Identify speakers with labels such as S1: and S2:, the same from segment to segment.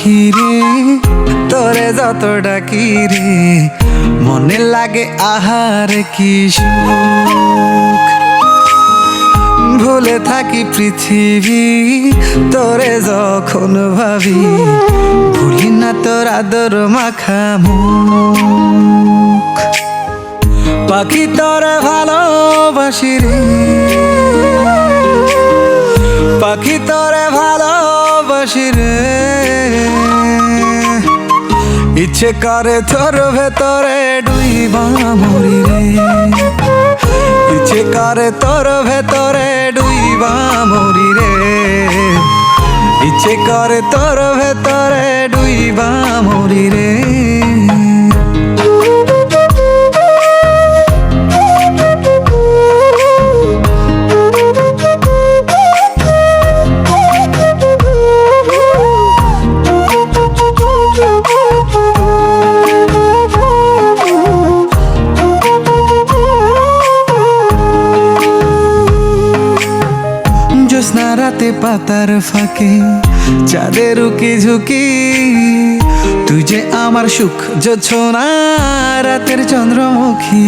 S1: পাখি রে তোরে যত ডাকি রে মনে লাগে আহার কি সুখ। ভুলে থাকি পৃথিবী তোরে যখন ভাবি, ভুলি না তোর আদর মাখা মুখ। পাখি তোরে ভালোবাসি রে, পাখি তোরে ভালোবাসি রে, ইচ্ছে করে তোর ভেতরে ডুইবা মরি রে, ইচ্ছে করে তোর ভেতরে ডুইবা মরি রে, ইচ্ছে করে তোর ভেতরে ডুইবা মরি রে। জ্যোৎস্না রাতে পাতার ফাঁকে চাঁদের উকি ঝুঁকি, তুই যে আমার সুখ জোছনা রাতের চন্দ্রমুখী।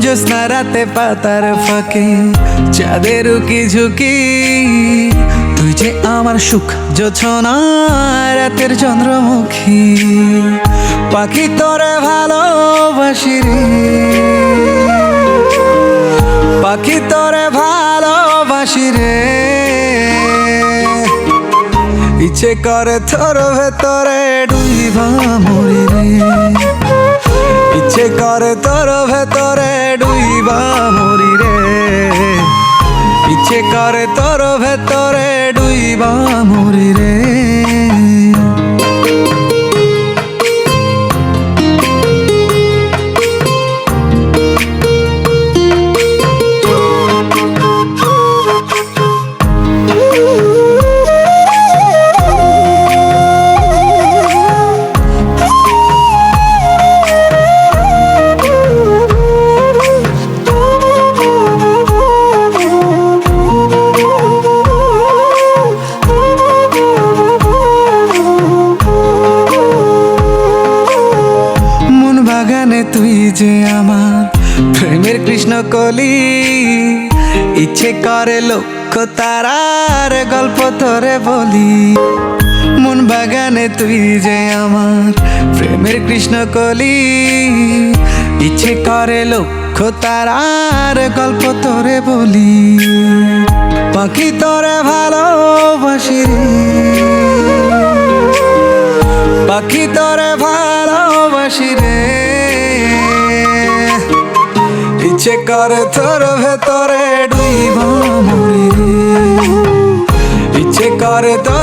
S1: জ্যোৎস্না রাতে পাতার ফাঁকে চাঁদের উকি ঝুঁকি, তুই যে আমার সুখ জোছনা রাতের চন্দ্রমুখী। পাখি তোরে ভালোবাসি রে, পাখি তোরে ভালোবাসি রে, ইচ্ছে করে তোর ভেতরে ডুইবা মরি রে, ইচ্ছে করে তোর ভেতরে ডুইবা মরি রে, ইচ্ছে করে তোর ভেতরে ডুইবা মরি রে। তুই যে আমার প্রেমের কৃষ্ণ কলি, ইচ্ছে করে লক্ষ্য তারার গল্প তোরে বলি। মন বাগানে তুই যে আমার প্রেমের কৃষ্ণ কলি, ইচ্ছে করে লক্ষ্য তারার গল্প তোরে বলি। পাখি তোরে ভালোবাসি রে, পাখি তোরে ভালোবাসি রে, ইচ্ছে করে তোর ভেতরে ডুইবা মরি রে, ইচ্ছে করে তোর